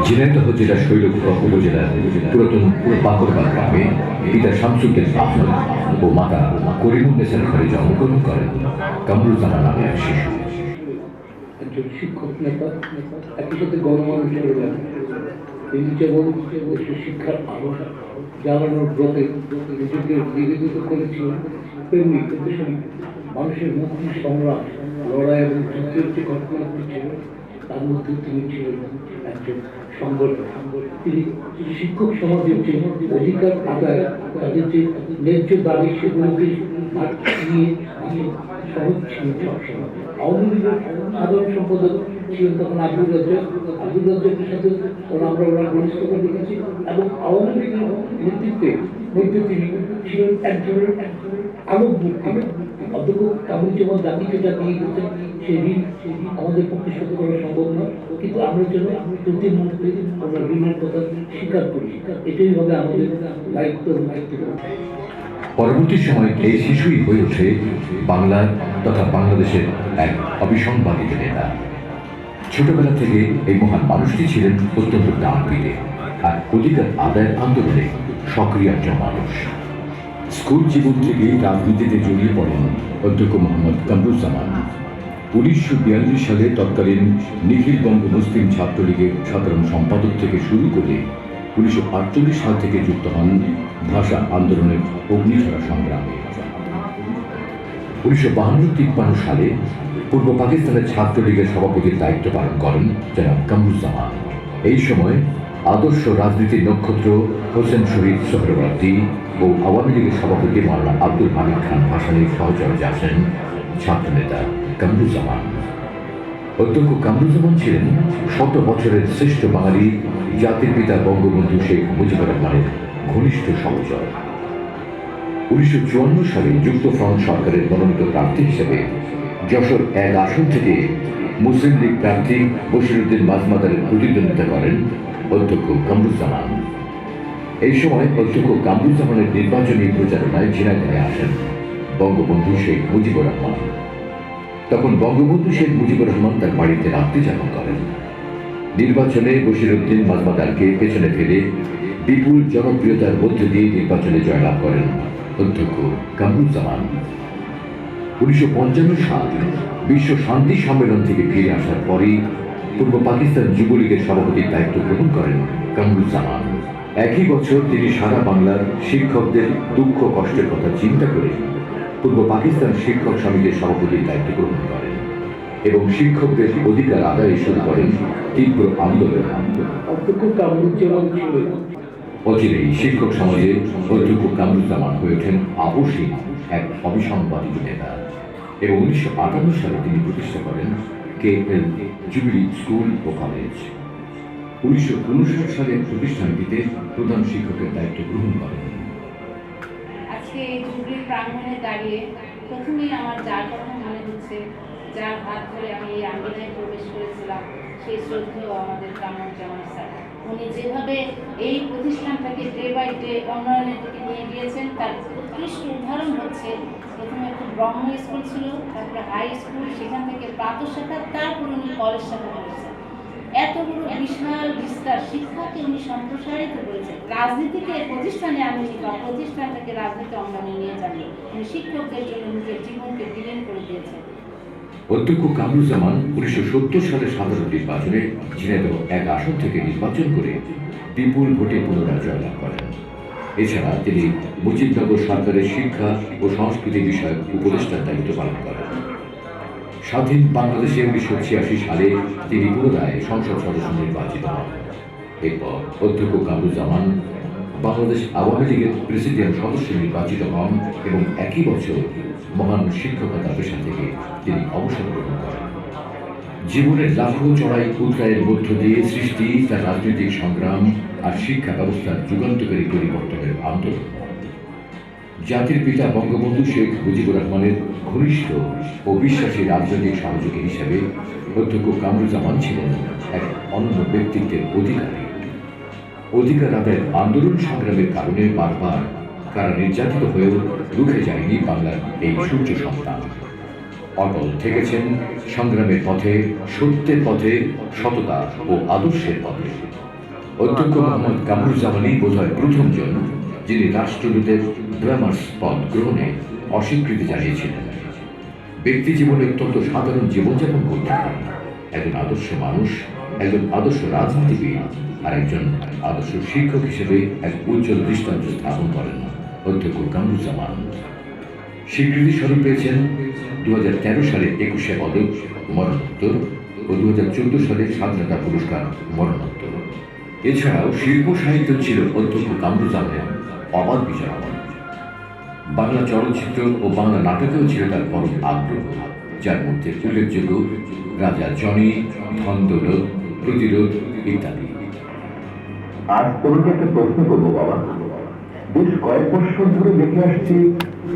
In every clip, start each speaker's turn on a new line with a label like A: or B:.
A: ঝিনাইদহ জেলার শৈলকুপা উপজেলার পুরাতন বাকরবাদ গ্রামে পিতা শামসুদ্দিন আহমদ ও মাতা করিমুন্নেসার ঘরে জন্মগ্রহণ করেন কামরুজ্জামান নামে এক শিশু।
B: একজন শিক্ষক নেতা, একই সাথে গণমানুষের তিনি যেমন দেশের শিক্ষার আলো জ্বালানোর ব্রতে নিজেকে নিবেদিত করেছিলেন, তেমনি দেশের মানুষের মুক্তি সংগ্রাম, লড়াই এবং যুদ্ধের যে ঘটনাগুলি ছিল তার মধ্যে তিনি ছিলেন একজন সংগঠক। তিনি শিক্ষক সমাজের যে অধিকার আদায়, তাদের যে ন্যায্য দাবি সেগুলোকে নিয়ে সহজ ছিলেন সবসময়। আওয়ামী লীগের সাধারণ সম্পাদক ছিলেন তখন আব্দুল রাজ্জাকের সাথে আমরা ওনার ঘনিষ্ঠতা দেখেছি এবং আওয়ামী লীগের নেতৃত্বে মধ্যে তিনি ছিলেন একজনের আলোক ব্যক্তি। অধ্যক্ষ কামরুজ্জামান জাতিকে যা দিয়ে গেছেন সেই ঋণ আমাদের পক্ষে শোধ করা সম্ভব নয়, কিন্তু আমরা যেন প্রতি মুহূর্তে আমরা ঋণের কথা স্বীকার করি, এটাই হবে আমাদের দায়িত্ব এবং দায়িত্ব।
A: পরবর্তী সময়ে এই শিশুই হয়ে ওঠে বাংলার তথা বাংলাদেশের এক অবিসংবাদিত নেতা। ছোটবেলা থেকে এই মহান মানুষটি ছিলেন অত্যন্ত ডানপিটে আর অধিকার আদায়ের আন্দোলনে সক্রিয় একজন মানুষ। স্কুল জীবন থেকে রাজনীতিতে জড়িয়ে পড়েন অধ্যক্ষ মোহাম্মদ কামরুজ্জামান। 1942 সালে তৎকালীন নিখিল বঙ্গ মুসলিম ছাত্রলীগের সাধারণ সম্পাদক থেকে শুরু করে 1948 সাল থেকে যুক্ত হন ভাষা আন্দোলনের অগ্নিধারা সংগ্রামে। 1952-53 সালে পূর্ব পাকিস্তানের ছাত্রলীগের সভাপতির দায়িত্ব পালন করেন জনাব কামরুজ্জামান। এই সময় আদর্শ রাজনীতির নক্ষত্র হোসেন শহীদ সোহরাওয়ার্দী ও আওয়ামী লীগের সভাপতি মাওলানা আব্দুল হামিদ খান ভাসানীর সহচর্যে আসেন ছাত্রনেতা কামরুজ্জামান। অধ্যক্ষ কামরুজ্জামান ছিলেন 100 বছরের শ্রেষ্ঠ বাঙালি জাতির পিতা বঙ্গবন্ধু শেখ মুজিবুর রহমানের ঘনিষ্ঠ সহচর। 1954 সালে যুক্তফ্রন্ট সরকারের মনোনীত প্রার্থী হিসেবে যশোর 1 আসন থেকে মুসলিম লীগ প্রার্থী বশিরউদ্দিন মাজমাদারের প্রতিদ্বন্দ্বিতা করেন অধ্যক্ষ কামরুজ্জামান। এই সময় অধ্যক্ষ কামরুজ্জামানের নির্বাচনী প্রচারণায় ঝিনাইদহে আসেন বঙ্গবন্ধু শেখ মুজিবুর রহমান। তখন বঙ্গবন্ধু শেখ মুজিবুর রহমান তার বাড়িতে রাত্রি যাপন করেন। নির্বাচনে বশিরউদ্দিন মাজমাদারকে পেছনে ফেলে বিপুল জনপ্রিয়তার মধ্য দিয়ে নির্বাচনে জয়লাভ করেন অধ্যক্ষ কামরুজ্জামান। 1955 সাল বিশ্ব শান্তি সম্মেলন থেকে ফিরে আসার পরেই পূর্ব পাকিস্তান যুবলীগের সভাপতির দায়িত্ব গ্রহণ করেন কামরুজ্জামান। একই বছর তিনি সারা বাংলার শিক্ষকদের দুঃখ কষ্টের কথা চিন্তা করে পূর্ব পাকিস্তান শিক্ষক সমিতির সভাপতির দায়িত্ব গ্রহণ করেন এবং শিক্ষকদের অধিকার আদায়ে শুরু করেন তীব্র আন্দোলন।
B: অধ্যক্ষ কামরুজ্জামান ছিলেন
A: অচিরেই শিক্ষক সমাজে অধ্যক্ষ কামরুজ্জামান হয়ে ওঠেন আপসহীন এক অবিসংবাদিত নেতা এবং 1958 সালে তিনি প্রতিষ্ঠা করেন KL জুবিলি স্কুল ও কলেজ। 1959 সালে প্রতিষ্ঠানটিতে প্রধান শিক্ষকের দায়িত্ব গ্রহণ করেন।
C: আজকে এই জুবিলি প্রাঙ্গণে দাঁড়িয়ে প্রথমেই আমার যার কথা মনে হচ্ছে, যার হাত ধরে আমি এই আঙ্গিনায় প্রবেশ করেছিলাম, সেই শ্রদ্ধেয় আমাদের কামরুজ্জামান স্যার। উনি যেভাবে এই প্রতিষ্ঠানটাকে ডে বাই ডে উন্নয়নের দিকে নিয়ে গিয়েছেন তার উৎকৃষ্ট উদাহরণ হচ্ছে, প্রথমে একটু ব্রহ্ম স্কুল ছিল, তারপরে হাই স্কুল, সেখান থেকে প্রাতঃ শাখা, তারপর উনি কলেজ শাখা করেছেন। এত বড় বিশাল বিস্তার শিক্ষাকে উনি সম্প্রসারিত করেছেন। রাজনীতিকে প্রতিষ্ঠানে আনেনি বা প্রতিষ্ঠানটাকে রাজনীতি অঙ্গনে নিয়ে যাননি, উনি শিক্ষকদের জন্য নিজের জীবনকে বিলীন করে দিয়েছেন।
A: অধ্যক্ষ কামরুজ্জামান 1970 সালে সাধারণ নির্বাচনে ঝিনাইদহ 1 আসন থেকে নির্বাচন করে বিপুল ভোটে পুনরায় জয়লাভ করেন। এছাড়া তিনি মুজিবনগর সরকারের শিক্ষা ও সংস্কৃতি বিষয়ক উপদেষ্টার দায়িত্ব পালন করেন। স্বাধীন বাংলাদেশে 1986 সালে তিনি পুনরায় সংসদ সদস্য নির্বাচিত হন। এরপর অধ্যক্ষ কামরুজ্জামান বাংলাদেশ আওয়ামী লীগের প্রেসিডিয়াম সদস্য নির্বাচিত হন এবং একই বছর মহান শিক্ষকতা পেশা থেকে তিনি অবসর গ্রহণ করেন। জীবনের লাখো চড়াই উতরাইয়ের মধ্য দিয়ে সৃষ্টি তার রাজনৈতিক সংগ্রাম আর শিক্ষা ব্যবস্থার যুগান্তকারী পরিবর্তনের আন্দোলন। জাতির পিতা বঙ্গবন্ধু শেখ মুজিবুর রহমানের ঘনিষ্ঠ ও বিশ্বাসী রাজনৈতিক সহযোগী হিসেবে অধ্যক্ষ কামরুজ্জামান ছিলেন এক অনন্য ব্যক্তিত্বের অধিকারী। অধিকার আদায়ের আন্দোলন সংগ্রামের কারণে বারবার কারা নির্যাতিত হয়েও রুখে যায়নি বাংলার এই সূর্য সন্তান। অটল থেকেছেন সংগ্রামের পথে, সত্যের পথে, সততা ও আদর্শের পথে। অধ্যক্ষ মোহাম্মদ কামরুজ্জামানই বোধহয় প্রথমজন যিনি রাষ্ট্রদূতের ব্রাহ্মস পদ গ্রহণে অস্বীকৃতি জানিয়েছিলেন। ব্যক্তি জীবনে অত্যন্ত সাধারণ জীবনযাপন করতেন। একজন আদর্শ মানুষ, একজন আদর্শ রাজনীতিবিদ আর একজন আদর্শ শিক্ষক হিসেবে এক উজ্জ্বল দৃষ্টান্ত স্থাপন করেন অধ্যক্ষ কামরুজ্জামান। স্বীকৃতি স্বরূপ পেয়েছেন 2013 সালে 21শে পদক মরণোত্তর ও 2014 সালে স্বাধীনতা পুরস্কার মরণোত্তর। এছাড়াও শিল্প সাহিত্য ছিল অধ্যক্ষ কামরুজ্জামানের অবাধ বিচরণ। বাংলা চলচ্চিত্র ও বাংলা নাটকেও ছিল তার পরম আগ্রহ, যার মধ্যে উল্লেখযোগ্য রাজা জনি, ধন দৌলত, প্রতিরোধ ইত্যাদি।
D: আজ তোমাকে একটা প্রশ্ন করবো বাবা। বেশ কয়েক বছর ধরে দেখে আসছি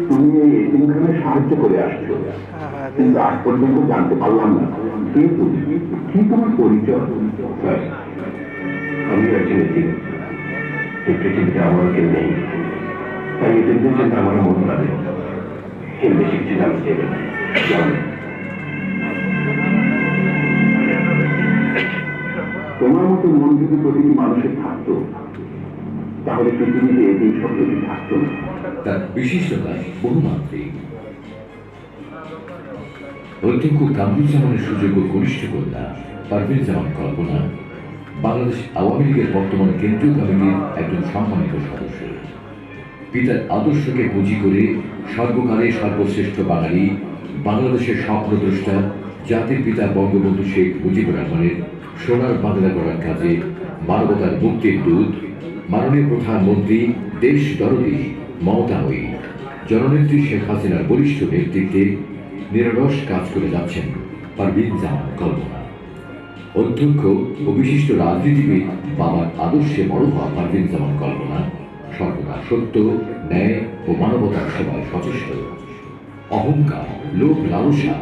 D: তুমি এই এতিমখানে সাহায্য করে আসছো, কিন্তু আজ পর্যন্ত জানতে পারলাম না কে তুমি, কি তোমার পরিচয়? স্যার, আমি একজন এতিম। এই পৃথিবীতে আমার কেউ নেই, তাই এতিমদের জন্য আমার মন লাগে। এর বেশি কিছু জানতে চাইবে না। তোমার মতো মন যদি প্রতিটি মানুষের থাকতো, তাহলে পৃথিবীতে এতিম শব্দটি থাকতো না।
A: তার বিশিষ্টতা বহুমাত্রিক। অধ্যক্ষ কামরুজ্জামানের সুযোগ্য কনিষ্ঠ কন্যা পারভীন জামান কল্পনা বাংলাদেশ আওয়ামী লীগের বর্তমান কেন্দ্রীয় কমিটির একজন সম্মানিত সদস্য। পিতার আদর্শকে পুঁজি করে সর্বকালে সর্বশ্রেষ্ঠ বাঙালি, বাংলাদেশের স্বপ্নদ্রষ্টা, জাতির পিতা বঙ্গবন্ধু শেখ মুজিবুর রহমানের সোনার বাংলা গড়ার কাজে মানবতার মুক্তির দূত, মাননীয় প্রধানমন্ত্রী, দেশ দরদী, মমতাময়ী জননেত্রী শেখ হাসিনার বলিষ্ঠ নেতৃত্বে নিরলস কাজ করে যাচ্ছেন পারভীন জামান কল্পনা। অধ্যক্ষ ও বিশিষ্ট রাজনীতিবিদ বাবার আদর্শে বড় হওয়া পারভীন জামান কল্পনা সর্বদা সত্য, ন্যায় ও মানবতার সেবায় সচেষ্ট। অহংকার, লোভ লালসা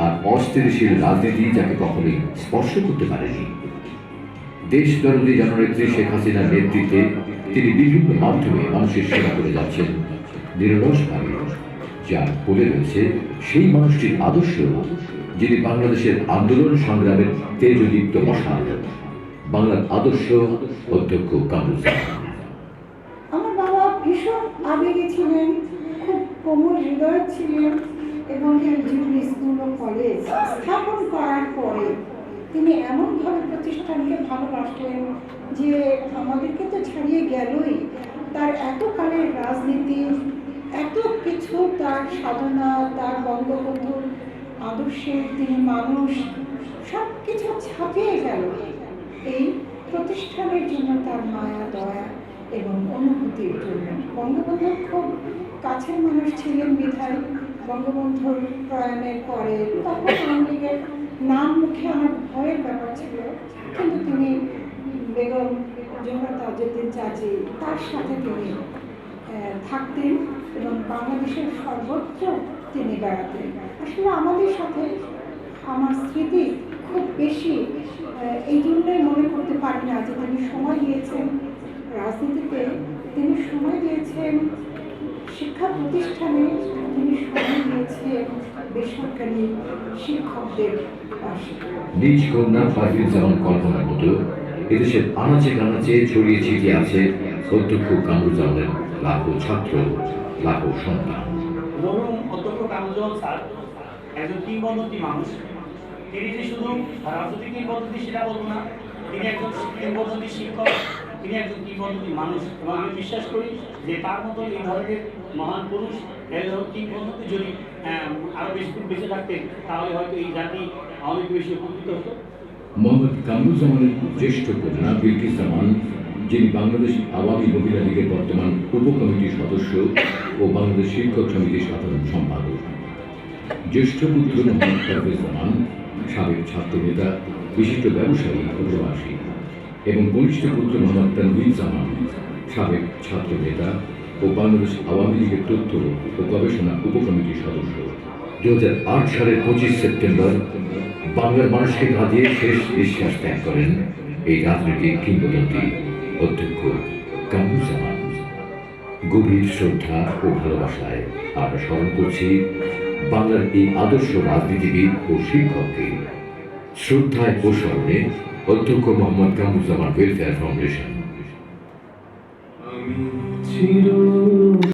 A: আর অস্থিতিশীল রাজনীতি যাকে কখনোই স্পর্শ করতে পারেনি। দেশ দরদী জননেত্রী শেখ হাসিনার নেতৃত্বে তিনি বিভিন্ন মাধ্যমে মানুষের সেবা করে যাচ্ছেন নিরলসভাবে। যা বলে রয়েছে সেই মানুষটির আদর্শ, যিনি বাংলাদেশের আন্দোলন সংগ্রামের তেজদীপ্ত মশাল। বাংলার আদর্শ অধ্যক্ষ কামরুজ্জামান।
E: আমার বাবা ভীষণ আবেগে ছিলেন, খুব কোমল হৃদয় ছিলেন এবং জুবলি স্কুল ও কলেজ স্থাপন করার পরে তিনি এমনভাবে প্রতিষ্ঠানকে ভালোবাসলেন যে আমাদেরকে তো ছাড়িয়ে গেলই, তার এতকালের রাজনীতি, এত কিছু, তার সাধনা, তার বঙ্গবন্ধুর আদর্শে তিনি মানুষ, সব কিছু ছাপিয়ে গেল এই প্রতিষ্ঠানের জন্য, তার মায়া দয়া এবং অনুভূতির জন্য। বঙ্গবন্ধুর খুব কাছের মানুষ ছিলেন বিধায় বঙ্গবন্ধুর প্রয়াণের পরে তখন আওয়ামী লীগের নাম মুখে আমার ভয়ের ব্যাপার ছিল, কিন্তু তিনি বেগম জোহরা তাজউদ্দিন চাচি তার সাথে তিনি থাকতেন এবং বাংলাদেশের সর্বত্র তিনি বেড়াতেন। আসলে আমাদের সাথে আমার স্মৃতি খুব বেশি, এই জন্যই মনে করতে পারি না যে তিনি সময় দিয়েছেন রাজনীতিতে, তিনি সময় দিয়েছেন শিক্ষা প্রতিষ্ঠানে, তিনি সময় দিয়েছেন বেসরকারি শিক্ষকদের পাশে।
A: নিজ কন্যা পারভীন জামান কল্পনার মতো এদেশের আনাচে কানাচে ছড়িয়ে ছিটিয়ে আছে অধ্যক্ষ কামরুজ্জামানের লাখো ছাত্র, লাখো সন্তান।
F: মরহুম অধ্যক্ষ কামরুজ্জামান স্যার একজন কিংবদন্তি মানুষ। তিনি যে শুধু রাজনৈতিক কিংবদন্তি সেটা বলবো না, তিনি একজন কিংবদন্তি শিক্ষক, তিনি একজন কিংবদন্তি মানুষ। এবং আমি বিশ্বাস করি যে তার মতো এই ধরনের মহান পুরুষ কিংবদন্তি যদি আরও বেশিক্ষণ বেঁচে থাকতেন তাহলে হয়তো এই জাতি অনেক বেশি উপকৃত হতো।
A: মোহাম্মদ কামরুজ্জামানের জ্যেষ্ঠ কন্যা বিলকিস জামান, যিনি বাংলাদেশ আওয়ামী মহিলা লীগের বর্তমান উপকমিটির সদস্য ও বাংলাদেশ শিক্ষক সমিতির সাধারণ সম্পাদক। জ্যেষ্ঠ পুত্র মোহাম্মদ পারভেজ জামান, সাবেক ছাত্র নেতা, বিশিষ্ট ব্যবসায়ী ও প্রবাসী, এবং কনিষ্ঠ পুত্র মোহাম্মদ তানভীর জামান, সাবেক ছাত্র নেতা ও বাংলাদেশ আওয়ামী লীগের তথ্য ও গবেষণা উপকমিটির সদস্য। 2008 সালের 25 সেপ্টেম্বর বাংলার মানুষকে কাঁদিয়ে শেষ নিঃশ্বাস ত্যাগ করেন এই রাজনৈতিক কিংবদন্তি অধ্যক্ষ কামরুজ্জামান। গভীর শ্রদ্ধা ও ভালোবাসায় আমরা স্মরণ করছি বাংলার এই আদর্শ রাজনীতিবিদ ও শিক্ষককে শ্রদ্ধায় ও স্মরণে অধ্যক্ষ মোহাম্মদ কামরুজ্জামান ওয়েলফেয়ার ফাউন্ডেশন।
G: আমি চির